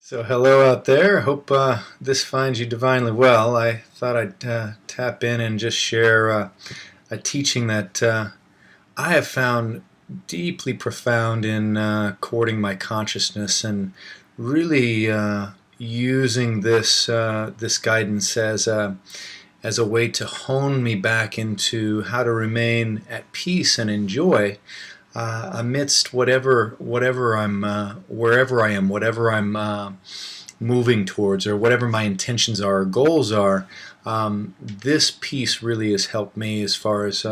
So hello out there. Hope this finds you divinely well. I thought I'd tap in and just share a teaching that I have found deeply profound in courting my consciousness and really using this guidance as a way to hone me back into how to remain at peace and enjoy amidst whatever I'm wherever I am, whatever I'm moving towards, or whatever my intentions are or goals are. This piece really has helped me as far as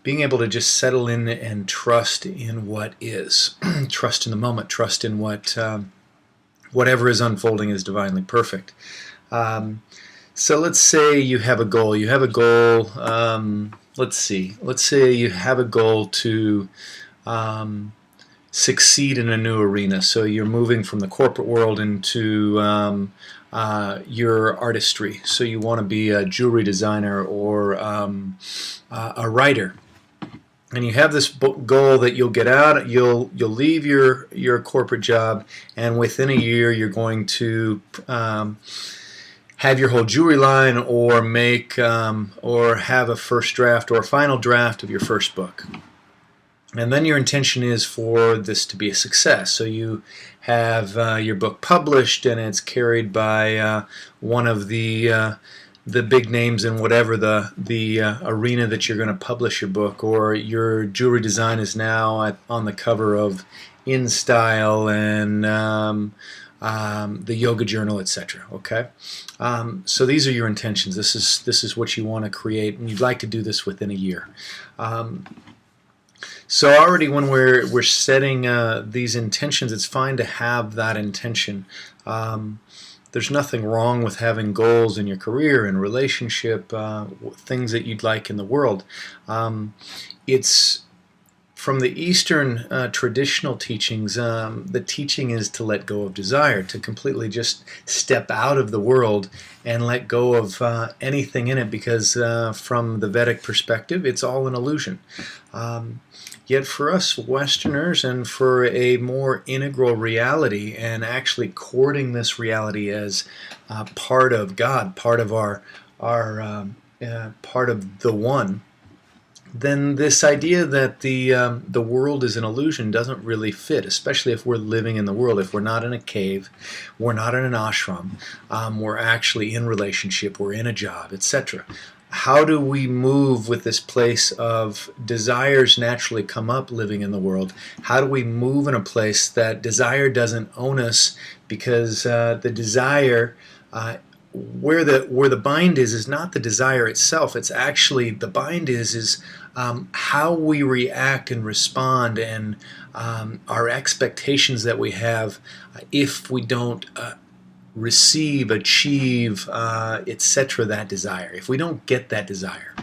being able to just settle in and trust in what is, trust in the moment, trust in whatever is unfolding is divinely perfect. So let's say you have a goal. You have a goal. Let's see. Let's say you have a goal to succeed in a new arena. So you're moving from the corporate world into your artistry. So you want to be a jewelry designer or a writer. And you have this goal that you'll get out. You'll leave your corporate job, and within a year you're going to have your whole jewelry line, or make or have a first draft or a final draft of your first book. And then your intention is for this to be a success. So you have your book published, and it's carried by one of the big names in whatever the arena that you're going to publish your book, or your jewelry design is now on the cover of InStyle and the Yoga Journal, etc. Okay, so these are your intentions. This is what you want to create, and you'd like to do this within a year. So already when we're setting these intentions, it's fine to have that intention. There's nothing wrong with having goals in your career and relationship, things that you'd like in the world. It's from the Eastern traditional teachings, the teaching is to let go of desire, to completely just step out of the world and let go of anything in it, because from the Vedic perspective, it's all an illusion. Yet for us Westerners, and for a more integral reality, and actually courting this reality as part of God, part of our part of the One, then this idea that the world is an illusion doesn't really fit, especially if we're living in the world. If we're not in a cave, we're not in an ashram, we're actually in relationship, we're in a job, etc. How do we move with this place of desires naturally come up living in the world? How do we move in a place that desire doesn't own us, because the desire, where the bind is not the desire itself. It's actually, the bind is how we react and respond, and our expectations that we have if we don't receive, achieve, etc. that desire. If we don't get that desire,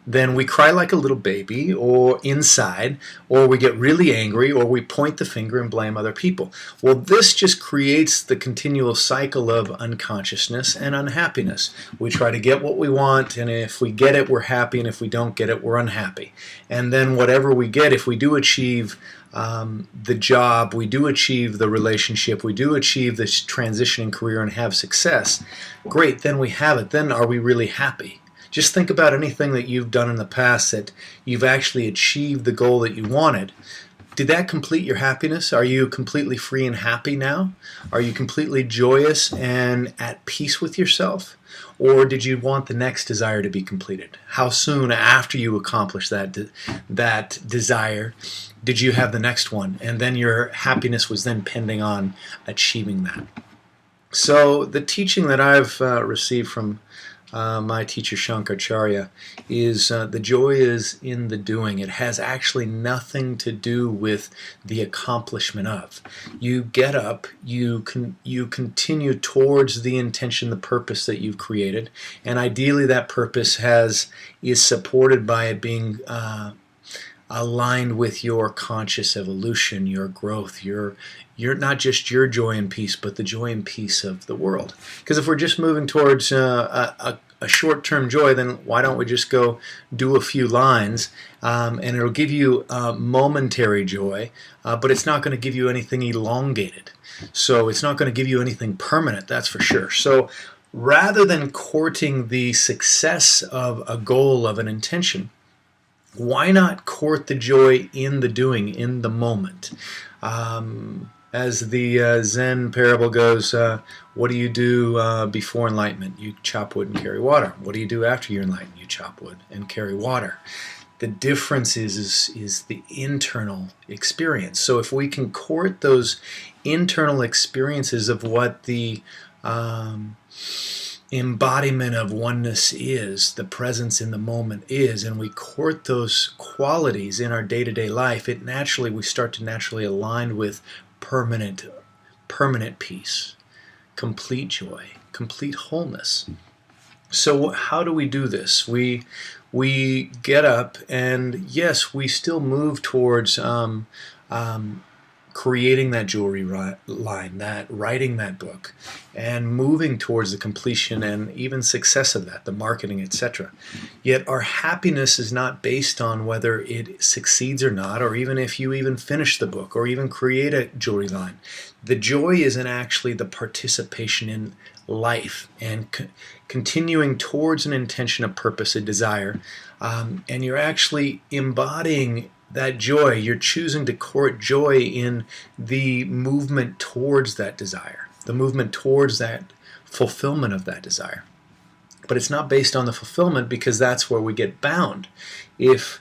then we cry like a little baby, or inside, or we get really angry, or we point the finger and blame other people. Well, this just creates the continual cycle of unconsciousness and unhappiness. We try to get what we want, and if we get it, we're happy, and if we don't get it, we're unhappy. And then whatever we get, if we do achieve the job, we do achieve the relationship, we do achieve this transitioning career and have success, great, then we have it. Then are we really happy? Just think about anything that you've done in the past that you've actually achieved the goal that you wanted. Did that complete your happiness? Are you completely free and happy now? Are you completely joyous and at peace with yourself? Or did you want the next desire to be completed? How soon after you accomplished that desire did you have the next one? And then your happiness was then pending on achieving that. So the teaching that I've received from my teacher Shankaracharya is the joy is in the doing. It has actually nothing to do with the accomplishment of. You get up, you continue towards the intention, the purpose that you've created, and ideally that purpose is supported by it being aligned with your conscious evolution, your growth, your not just your joy and peace, but the joy and peace of the world. Because if we're just moving towards a a short-term joy, then why don't we just go do a few lines, and it'll give you momentary joy, but it's not going to give you anything elongated. So it's not going to give you anything permanent, that's for sure. So rather than courting the success of a goal, of an intention, why not court the joy in the doing, in the moment? As the Zen parable goes, what do you do before enlightenment? You chop wood and carry water. What do you do after you're enlightened? You chop wood and carry water. The difference is the internal experience. So if we can court those internal experiences of what the embodiment of oneness is, the presence in the moment is, and we court those qualities in our day-to-day life, we start to naturally align with permanent peace, complete joy, complete wholeness. So how do we do this? We get up, and yes, we still move towards creating that jewelry line, that writing that book, and moving towards the completion and even success of that, the marketing, etc. Yet our happiness is not based on whether it succeeds or not, or even if you even finish the book or even create a jewelry line. The joy isn't actually the participation in life and continuing towards an intention, a purpose, a desire, and you're actually embodying that joy. You're choosing to court joy in the movement towards that desire, the movement towards that fulfillment of that desire. But it's not based on the fulfillment, because that's where we get bound. If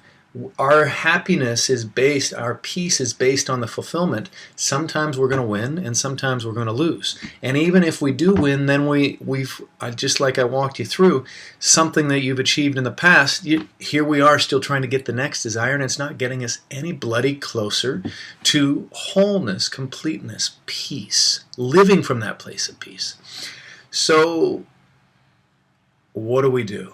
our happiness is based, our peace is based on the fulfillment, sometimes we're going to win and sometimes we're going to lose. And even if we do win, then we've just like I walked you through, something that you've achieved in the past, here we are still trying to get the next desire, and it's not getting us any bloody closer to wholeness, completeness, peace, living from that place of peace. So what do?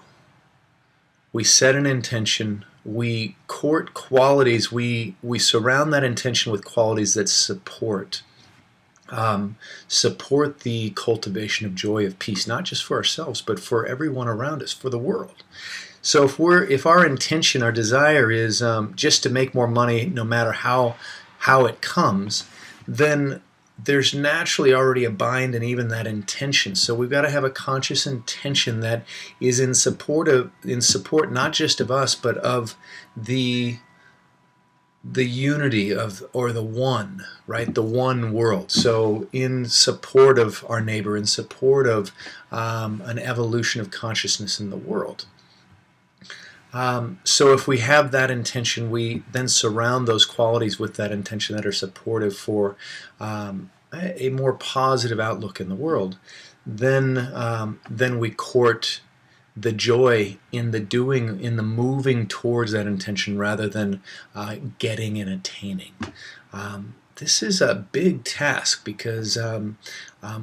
We set an intention. We court qualities. We surround that intention with qualities that support the cultivation of joy, of peace, not just for ourselves, but for everyone around us, for the world. So if our intention, our desire is just to make more money, no matter how it comes, then there's naturally already a bind in even that intention. So we've got to have a conscious intention that is in support not just of us, but of the unity of, or the one, right? The one world. So in support of our neighbor, in support of an evolution of consciousness in the world. So if we have that intention, we then surround those qualities with that intention that are supportive for a more positive outlook in the world. Then we court the joy in the doing, in the moving towards that intention, rather than getting and attaining. This is a big task, because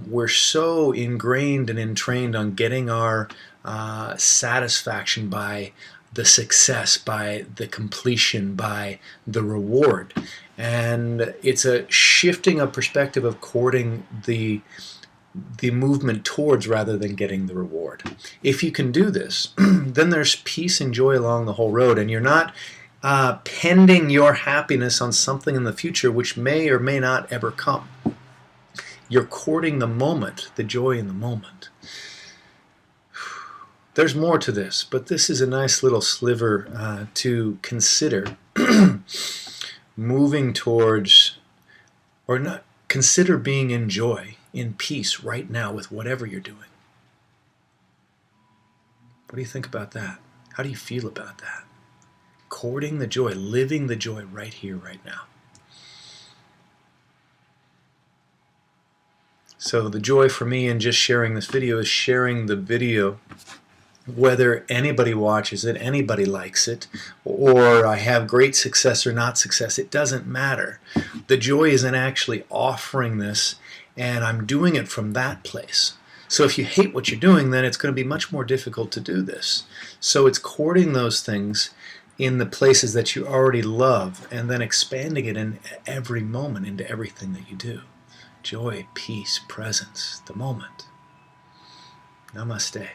we're so ingrained and entrained on getting our satisfaction by the success, by the completion, by the reward. And it's a shifting of perspective of courting the movement towards rather than getting the reward. If you can do this, then there's peace and joy along the whole road, and you're not pending your happiness on something in the future which may or may not ever come. You're courting the moment, the joy in the moment. There's more to this, but this is a nice little sliver to consider. Moving towards, or not, consider being in joy, in peace right now with whatever you're doing. What do you think about that? How do you feel about that? Courting the joy, living the joy right here, right now. So the joy for me in just sharing this video is sharing the video. Whether anybody watches it, anybody likes it, or I have great success or not success, it doesn't matter. The joy is in actually offering this, and I'm doing it from that place. So if you hate what you're doing, then it's going to be much more difficult to do this. So it's courting those things in the places that you already love, and then expanding it in every moment into everything that you do. Joy, peace, presence, the moment. Namaste.